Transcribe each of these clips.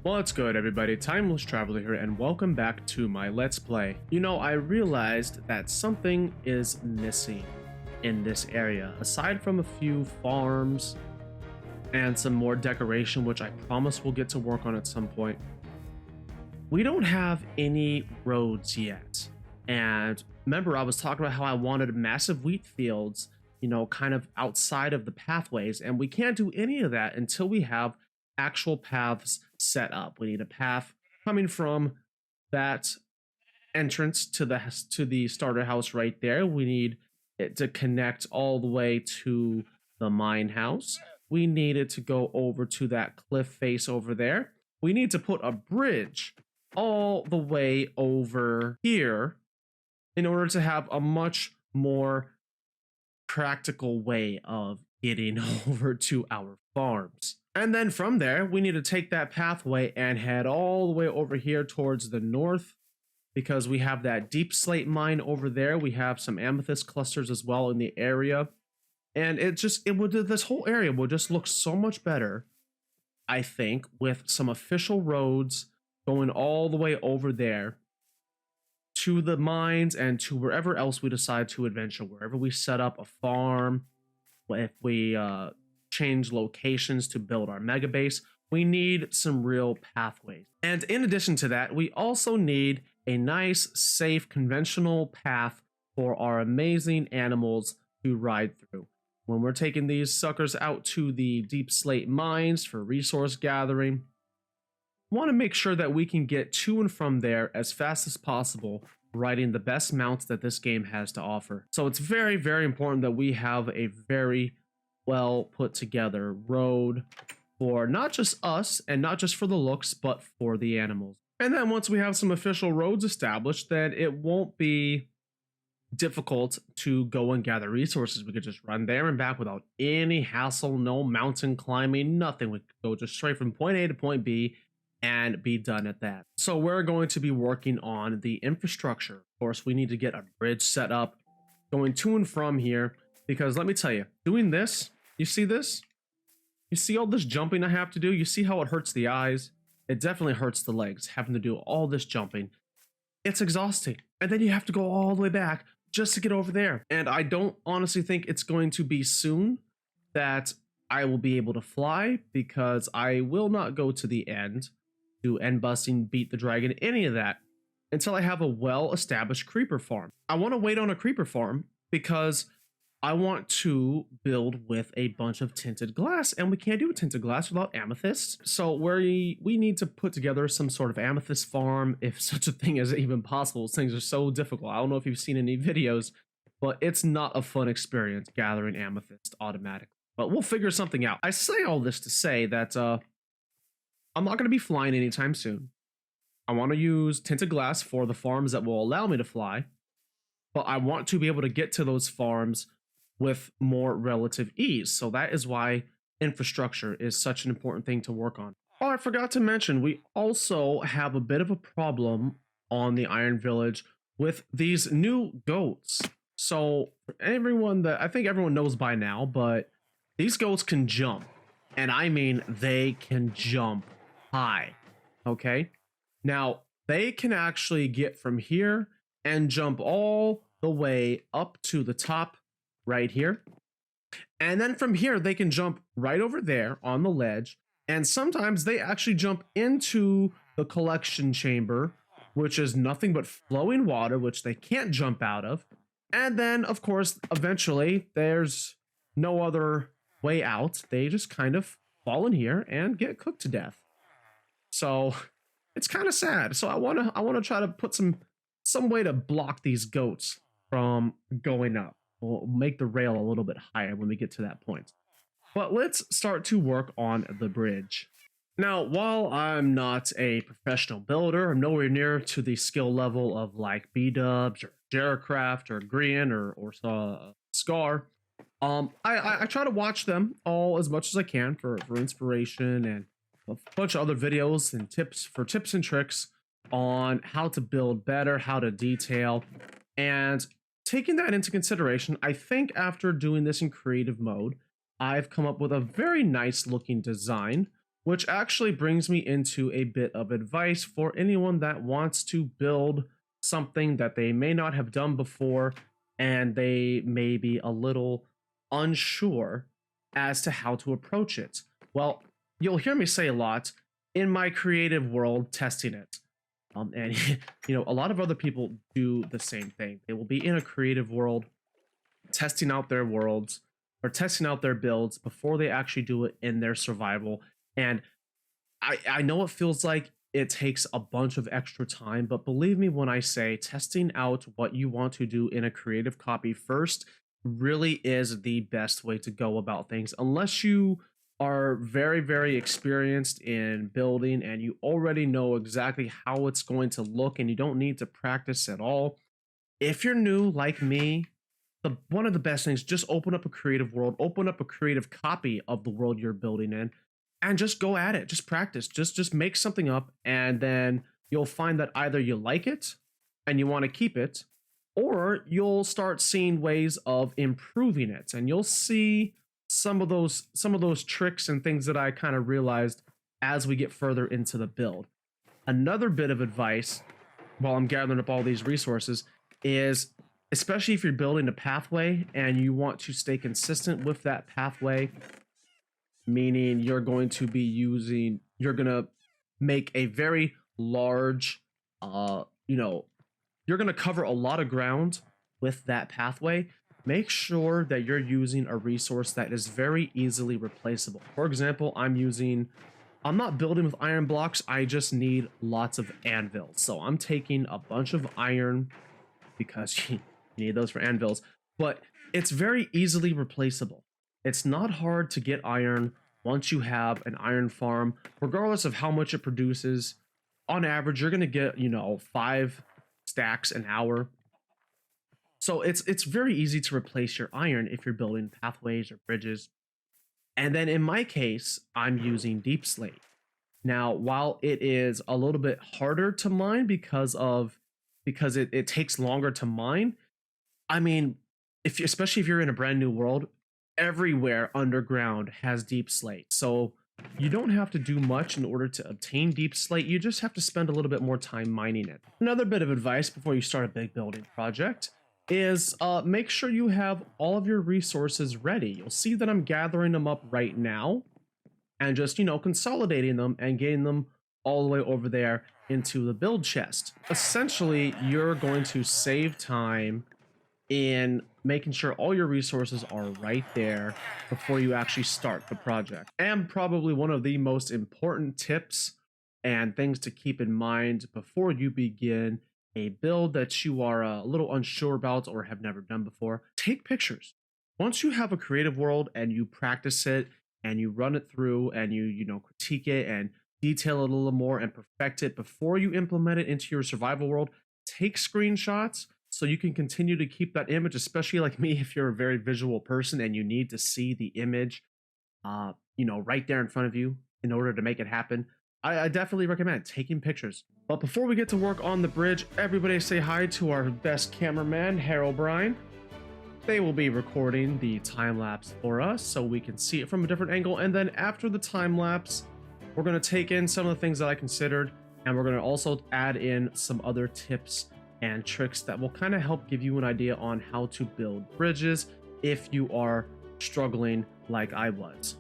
What's good, everybody? Timeless Traveler here, and welcome back to my Let's Play. You know, I realized that something is missing in this area. Aside from a few farms and some more decoration, which I promise we'll get to work on at some point, we don't have any roads yet. And remember, I was talking about how I wanted massive wheat fields, you know, kind of outside of the pathways, and we can't do any of that until we have actual paths set up. We need a path coming from that entrance to the starter house right there. We need it to connect all the way to the mine house. We need it to go over to that cliff face over there. We need to put a bridge all the way over here in order to have a much more practical way of getting over to our farms. And then from there, we need to take that pathway and head all the way over here towards the north, because we have that deep slate mine over there. We have some amethyst clusters as well in the area. And this whole area will just look so much better, I think, with some official roads going all the way over there to the mines and to wherever else we decide to adventure, wherever we set up a farm, if we change locations to build our mega base. We need some real pathways. And in addition to that, we also need a nice, safe, conventional path for our amazing animals to ride through. When we're taking these suckers out to the deep slate mines for resource gathering, we want to make sure that we can get to and from there as fast as possible, riding the best mounts that this game has to offer. So it's very, very important that we have a very well put together road for not just us and not just for the looks, but for the animals. And then once we have some official roads established, then it won't be difficult to go and gather resources. We could just run there and back without any hassle, no mountain climbing, nothing. We could go just straight from point A to point B and be done at that. So we're going to be working on the infrastructure. Of course, we need to get a bridge set up going to and from here, because let me tell you, doing this, you see this? You see all this jumping I have to do? You see how it hurts the eyes? It definitely hurts the legs, having to do all this jumping. It's exhausting. And then you have to go all the way back just to get over there. And I don't honestly think it's going to be soon that I will be able to fly, because I will not go to the end, do end busting, beat the dragon, any of that, until I have a well-established creeper farm. I want to wait on a creeper farm because I want to build with a bunch of tinted glass, and we can't do tinted glass without amethyst. So we need to put together some sort of amethyst farm, if such a thing is even possible. These things are so difficult. I don't know if you've seen any videos, but it's not a fun experience gathering amethyst automatically. But we'll figure something out. I say all this to say that I'm not going to be flying anytime soon. I want to use tinted glass for the farms that will allow me to fly, but I want to be able to get to those farms with more relative ease. So that is why infrastructure is such an important thing to work on. Oh, I forgot to mention, we also have a bit of a problem on the Iron Village with these new goats. So for everyone I think everyone knows by now, but these goats can jump. And I mean, they can jump high. Okay. Now they can actually get from here and jump all the way up to the top right here, and then from here they can jump right over there on the ledge, and sometimes they actually jump into the collection chamber, which is nothing but flowing water, which they can't jump out of. And then of course eventually there's no other way out. They just kind of fall in here and get cooked to death. So it's kind of sad. So I want to try to put some way to block these goats from going up. We'll make the rail a little bit higher when we get to that point. But let's start to work on the bridge. Now, while I'm not a professional builder, I'm nowhere near to the skill level of like B-Dubs or Jaracraft or Grian or Scar. I try to watch them all as much as I can for inspiration, and a bunch of other videos and tips and tricks on how to build better, how to detail, and taking that into consideration, I think after doing this in creative mode, I've come up with a very nice looking design which actually brings me into a bit of advice for anyone that wants to build something that they may not have done before and they may be a little unsure as to how to approach it. Well, you'll hear me say a lot in my creative world testing it. And a lot of other people do the same thing. They will be in a creative world testing out their worlds or testing out their builds before they actually do it in their survival. And I know it feels like it takes a bunch of extra time, but believe me when I say testing out what you want to do in a creative copy first really is the best way to go about things. Unless you are very, very experienced in building and you already know exactly how it's going to look and you don't need to practice at all. If you're new like me, one of the best things, just open up a creative world, open up a creative copy of the world you're building in, and just go at it. Just practice. Just make something up, and then you'll find that either you like it and you want to keep it, or you'll start seeing ways of improving it, and you'll see some of those tricks and things that I kind of realized as we get further into the build. Another bit of advice while I'm gathering up all these resources is, especially if you're building a pathway and you want to stay consistent with that pathway, meaning you're going to make a very large, you're going to cover a lot of ground with that pathway. Make sure that you're using a resource that is very easily replaceable. For example, I'm not building with iron blocks. I just need lots of anvils. So I'm taking a bunch of iron because you need those for anvils, but it's very easily replaceable. It's not hard to get iron once you have an iron farm, regardless of how much it produces. On average, you're going to get, 5 stacks an hour. So it's very easy to replace your iron if you're building pathways or bridges. And then in my case, I'm using deep slate. Now, while it is a little bit harder to mine because it takes longer to mine, I mean, especially if you're in a brand new world, everywhere underground has deep slate. So you don't have to do much in order to obtain deep slate. You just have to spend a little bit more time mining it. Another bit of advice before you start a big building project is make sure you have all of your resources ready. You'll see that I'm gathering them up right now and just, consolidating them and getting them all the way over there into the build chest. Essentially, you're going to save time in making sure all your resources are right there before you actually start the project. And probably one of the most important tips and things to keep in mind before you begin a build that you are a little unsure about or have never done before, take pictures. Once you have a creative world and you practice it and you run it through and you critique it and detail it a little more and perfect it before you implement it into your survival world, take screenshots so you can continue to keep that image, especially like me, if you're a very visual person and you need to see the image, right there in front of you in order to make it happen. I definitely recommend taking pictures. But before we get to work on the bridge, everybody say hi to our best cameraman, Harold Bryan. They will be recording the time lapse for us so we can see it from a different angle. And then after the time lapse, we're going to take in some of the things that I considered, and we're going to also add in some other tips and tricks that will kind of help give you an idea on how to build bridges if you are struggling like I was.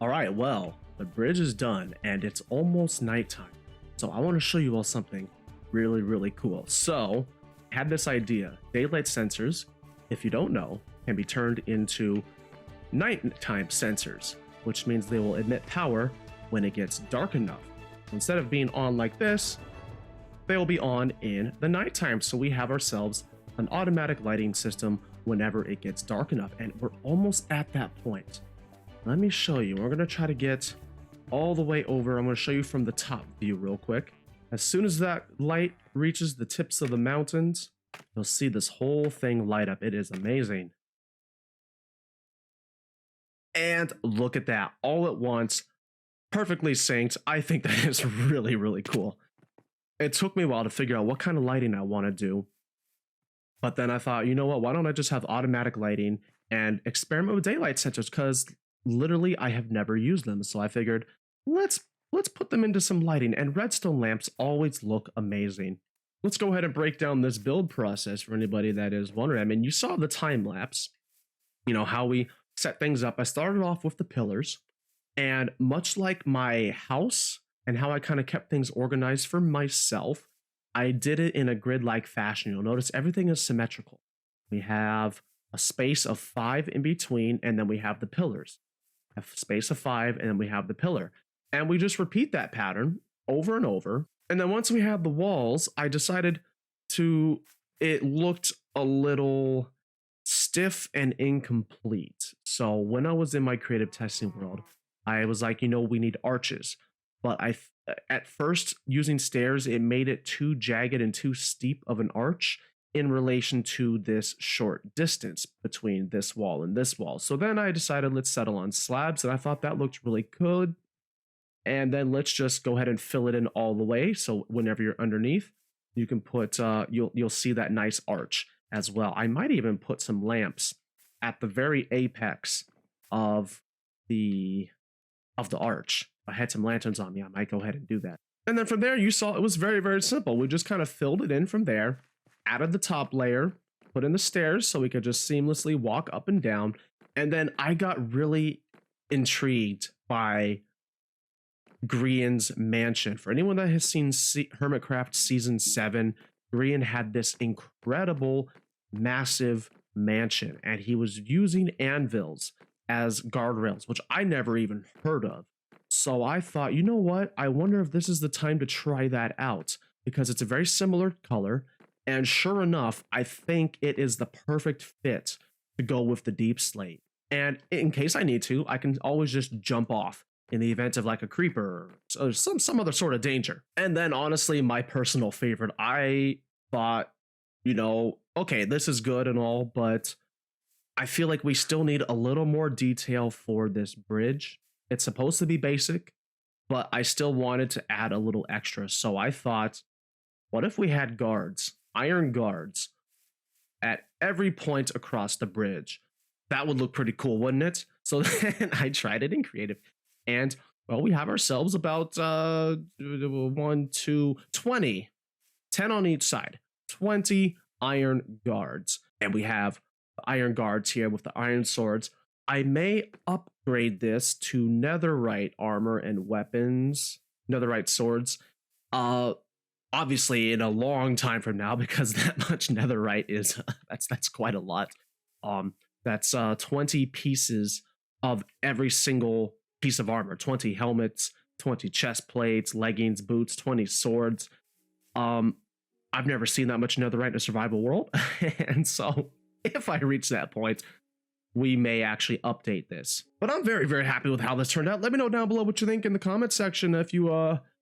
All right, well, the bridge is done and it's almost nighttime. So I want to show you all something really, really cool. So I had this idea. Daylight sensors, if you don't know, can be turned into nighttime sensors, which means they will emit power when it gets dark enough. Instead of being on like this, they will be on in the nighttime. So we have ourselves an automatic lighting system whenever it gets dark enough. And we're almost at that point. Let me show you. We're going to try to get all the way over. I'm going to show you from the top view real quick. As soon as that light reaches the tips of the mountains, you'll see this whole thing light up. It is amazing. And look at that, all at once, perfectly synced. I think that is really, really cool. It took me a while to figure out what kind of lighting I want to do. But then I thought, you know what, why don't I just have automatic lighting and experiment with daylight sensors? Because literally I have never used them. So I figured, let's put them into some lighting, and redstone lamps always look amazing. Let's go ahead and break down this build process for anybody that is wondering. I mean, you saw the time lapse, you know, how we set things up. I started off with the pillars, and much like my house and how I kind of kept things organized for myself, I did it in a grid-like fashion. You'll notice everything is symmetrical. We have a space of 5 in between, and then we have the pillars. A space of 5, and then we have the pillar. And we just repeat that pattern over and over. And then once we have the walls, I decided it looked a little stiff and incomplete. So when I was in my creative testing world, I was like, you know, we need arches. But at first, using stairs, it made it too jagged and too steep of an arch in relation to this short distance between this wall and this wall. So then I decided, let's settle on slabs, and I thought that looked really good. And then let's just go ahead and fill it in all the way. So whenever you're underneath, you can put, you'll see that nice arch as well. I might even put some lamps at the very apex of the arch. If I had some lanterns on me, I might go ahead and do that. And then from there, you saw it was very, very simple. We just kind of filled it in from there, added the top layer, put in the stairs so we could just seamlessly walk up and down. And then I got really intrigued by Grian's mansion. For anyone that has seen Hermitcraft Season 7, Grian had this incredible, massive mansion, and he was using anvils as guardrails, which I never even heard of. So I thought, you know what? I wonder if this is the time to try that out, because it's a very similar color. And sure enough, I think it is the perfect fit to go with the deep slate. And in case I need to, I can always just jump off in the event of like a creeper or some other sort of danger. And then honestly, my personal favorite, I thought, you know, okay, this is good and all, but I feel like we still need a little more detail for this bridge. It's supposed to be basic, but I still wanted to add a little extra. So I thought, what if we had guards, iron guards, at every point across the bridge? That would look pretty cool, wouldn't it? So then I tried it in creative. And, well, we have ourselves about 1, 2, 20, 10 on each side, 20 iron guards. And we have iron guards here with the iron swords. I may upgrade this to netherite armor and weapons, netherite swords, obviously in a long time from now, because that much netherite is, that's quite a lot. That's 20 pieces of every single piece of armor, 20 helmets, 20 chest plates, leggings, boots, 20 swords. I've never seen that much netherite in a survival world. And so if I reach that point, we may actually update this. But I'm very, very happy with how this turned out. Let me know down below what you think in the comments section if you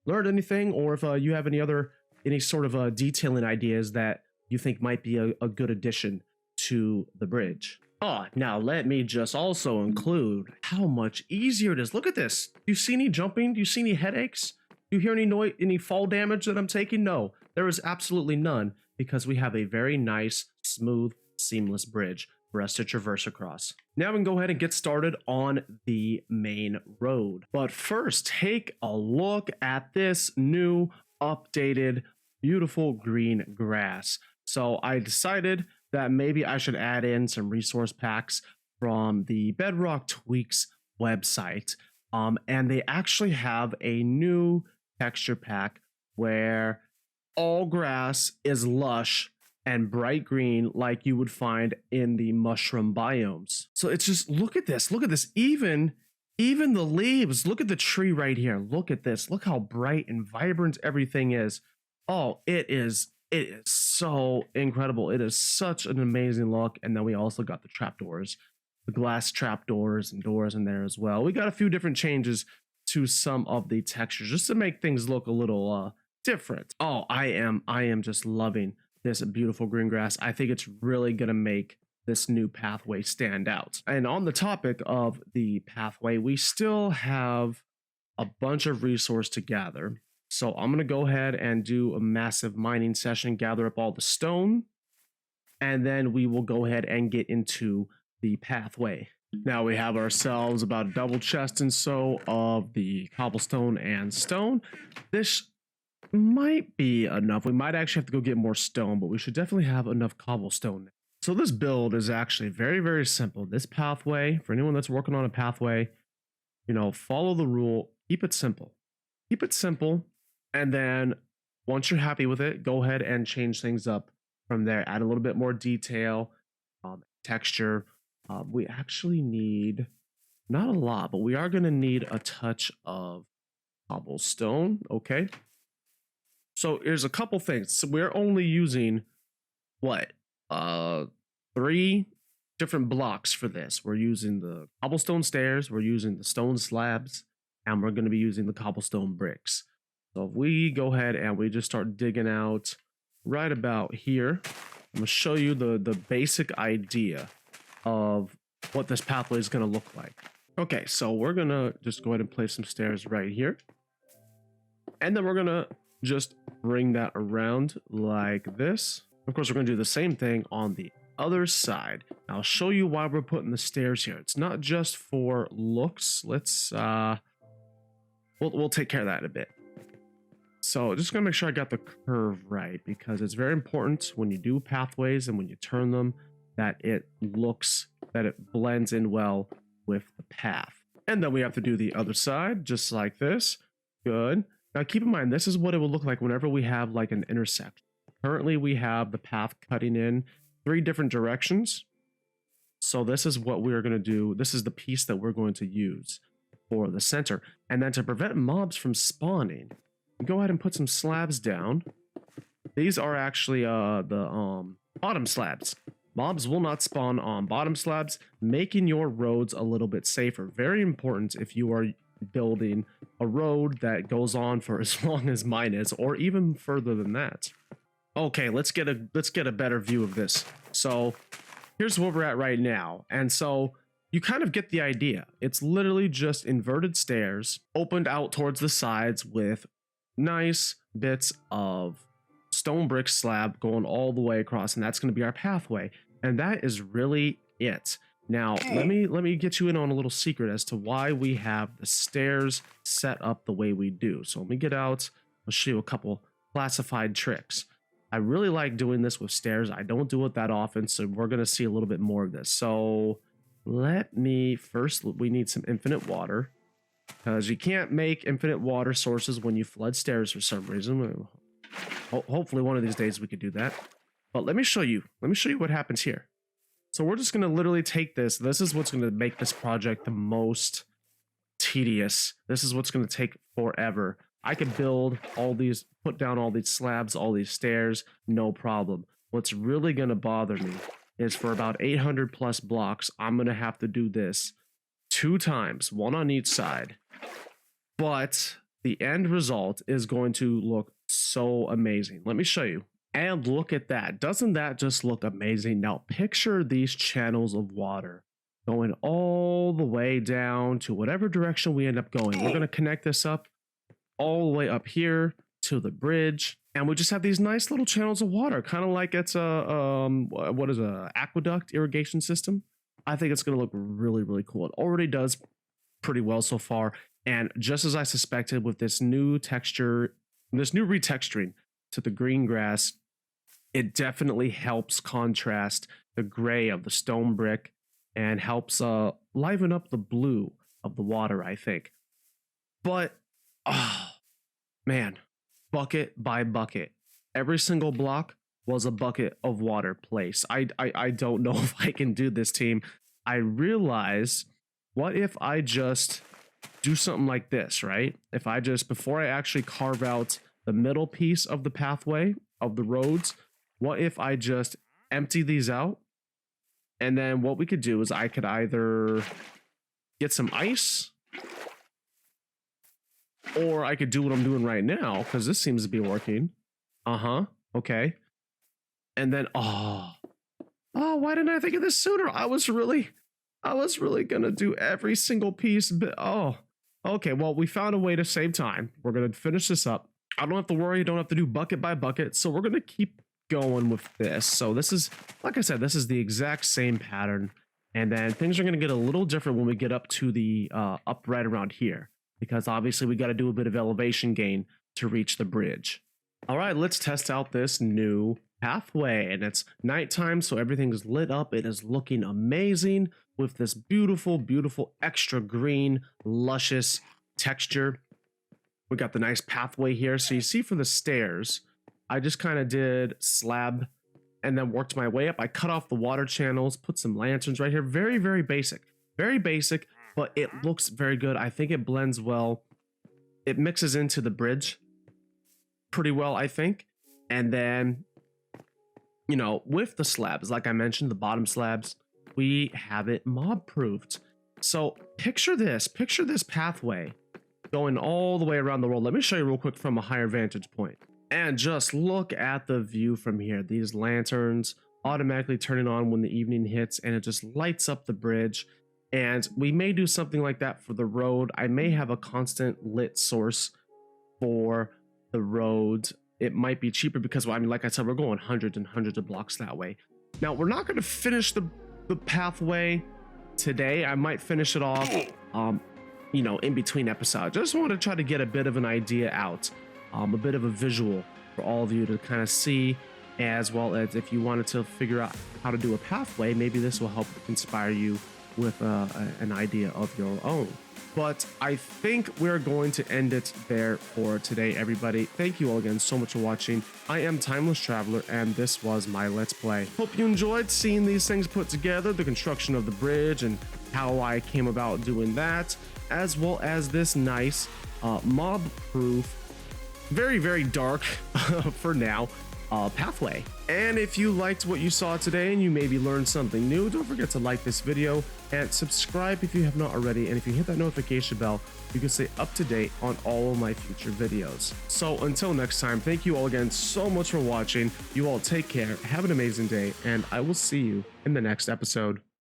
learned anything, or if you have any sort of detailing ideas that you think might be a good addition to the bridge. Oh, now let me just also include how much easier it is. Look at this. Do you see any jumping? Do you see any headaches? Do you hear any fall damage that I'm taking? No, there is absolutely none, because we have a very nice, smooth, seamless bridge for us to traverse across. Now we can go ahead and get started on the main road. But first, take a look at this new, updated, beautiful green grass. So I decided that maybe I should add in some resource packs from the Bedrock Tweaks website. And they actually have a new texture pack where all grass is lush and bright green like you would find in the mushroom biomes. So it's just, look at this, even the leaves, look at the tree right here, look at this, look how bright and vibrant everything is. Oh, it is so incredible. It is such an amazing look. And then we also got the trapdoors, the glass trapdoors and doors in there as well. We got a few different changes to some of the textures just to make things look a little different. Oh, I am just loving this beautiful green grass. I think it's really gonna make this new pathway stand out. And on the topic of the pathway, we still have a bunch of resource to gather. So I'm gonna go ahead and do a massive mining session, gather up all the stone, and then we will go ahead and get into the pathway. Now we have ourselves about a double chest and so of the cobblestone and stone. This might be enough. We might actually have to go get more stone, but we should definitely have enough cobblestone. So this build is actually very, very simple. This pathway, for anyone that's working on a pathway, you know, follow the rule, keep it simple. Keep it simple. And then once you're happy with it, go ahead and change things up from there. Add a little bit more detail, texture. We actually need, not a lot, but we are going to need a touch of cobblestone. Okay. So here's a couple things. So we're only using what? 3 different blocks for this. We're using the cobblestone stairs, we're using the stone slabs, and we're going to be using the cobblestone bricks. So if we go ahead and we just start digging out right about here, I'm going to show you the basic idea of what this pathway is going to look like. Okay, so we're going to just go ahead and place some stairs right here. And then we're going to just bring that around like this. Of course, we're going to do the same thing on the other side. I'll show you why we're putting the stairs here. It's not just for looks. Let's we'll take care of that in a bit. So just gonna make sure I got the curve right, because it's very important when you do pathways and when you turn them that it blends in well with the path. And then we have to do the other side just like this. Good. Now keep in mind, this is what it will look like whenever we have like an intersection. Currently we have the path cutting in 3 different directions. So this is what we're going to do. This is the piece that we're going to use for the center. And then to prevent mobs from spawning, go ahead and put some slabs down. These are actually the bottom slabs. Mobs will not spawn on bottom slabs, making your roads a little bit safer. Very important if you are building a road that goes on for as long as mine is, or even further than that. Okay, let's get a better view of this. So here's where we're at right now. And so you kind of get the idea. It's literally just inverted stairs opened out towards the sides with nice bits of stone brick slab going all the way across, and that's going to be our pathway. And that is really it. Now, let me get you in on a little secret as to why we have the stairs set up the way we do. So let me get out. I'll show you a couple classified tricks. I really like doing this with stairs. I don't do it that often, so we're going to see a little bit more of this. So let me first, we need some infinite water, because you can't make infinite water sources when you flood stairs for some reason. Hopefully one of these days we could do that. But let me show you what happens here. So we're just going to literally take this. This is what's going to make this project the most tedious. This is what's going to take forever. I could build all these, put down all these slabs, all these stairs, no problem. What's really going to bother me is for about 800 plus blocks, I'm going to have to do this 2 times, 1 on each side. But the end result is going to look so amazing. Let me show you. And look at that. Doesn't that just look amazing? Now picture these channels of water going all the way down to whatever direction we end up going. We're going to connect this up all the way up here to the bridge, and we just have these nice little channels of water, kind of like it's a what is a aqueduct irrigation system. I think it's going to look really, really cool. It already does pretty well so far, and just as I suspected, with this new texture, this new retexturing to the green grass, it definitely helps contrast the gray of the stone brick and helps liven up the blue of the water, I think. But oh man, bucket by bucket, every single block was a bucket of water placed. I don't know if I can do this, team. I realize, what if I just do something like this, right? If I just, before I actually carve out the middle piece of the pathway of the roads, what if I just empty these out? And then what we could do is I could either get some ice, or I could do what I'm doing right now, because this seems to be working. Okay. And then, oh, why didn't I think of this sooner? I was really gonna do every single piece, but oh, okay. Well, we found a way to save time. We're gonna finish this up. I don't have to worry. I don't have to do bucket by bucket. So we're gonna keep going with this. So this is, like I said, this is the exact same pattern. And then things are gonna get a little different when we get up to the up right around here, because obviously we got to do a bit of elevation gain to reach the bridge. All right, let's test out this new pathway, and it's nighttime, so everything is lit up. It is looking amazing with this beautiful, beautiful extra green, luscious texture. We got the nice pathway here. So you see for the stairs, I just kind of did slab and then worked my way up. I cut off the water channels, put some lanterns right here. Very, very basic, but it looks very good. I think it blends well. It mixes into the bridge pretty well, I think. And then, you know, with the slabs, like I mentioned, the bottom slabs, we have it mob proofed. So picture this pathway going all the way around the world. Let me show you real quick from a higher vantage point. And just look at the view from here. These lanterns automatically turning on when the evening hits, and it just lights up the bridge. And we may do something like that for the road. I may have a constant lit source for the road. It might be cheaper because, well, I mean, like I said, we're going hundreds and hundreds of blocks that way. Now, we're not going to finish the pathway today. I might finish it off, you know, in between episodes. I just want to try to get a bit of an idea out, a bit of a visual for all of you to kind of see, as well as if you wanted to figure out how to do a pathway, maybe this will help inspire you with an idea of your own. But I think we're going to end it there for today, everybody. Thank you all again so much for watching. I am Timeless Traveler, and this was my Let's Play. Hope you enjoyed seeing these things put together, the construction of the bridge and how I came about doing that, as well as this nice mob-proof, very, very dark for now, pathway. And if you liked what you saw today and you maybe learned something new, don't forget to like this video and subscribe if you have not already. And if you hit that notification bell, you can stay up to date on all of my future videos. So until next time, thank you all again so much for watching. You all take care, have an amazing day, and I will see you in the next episode.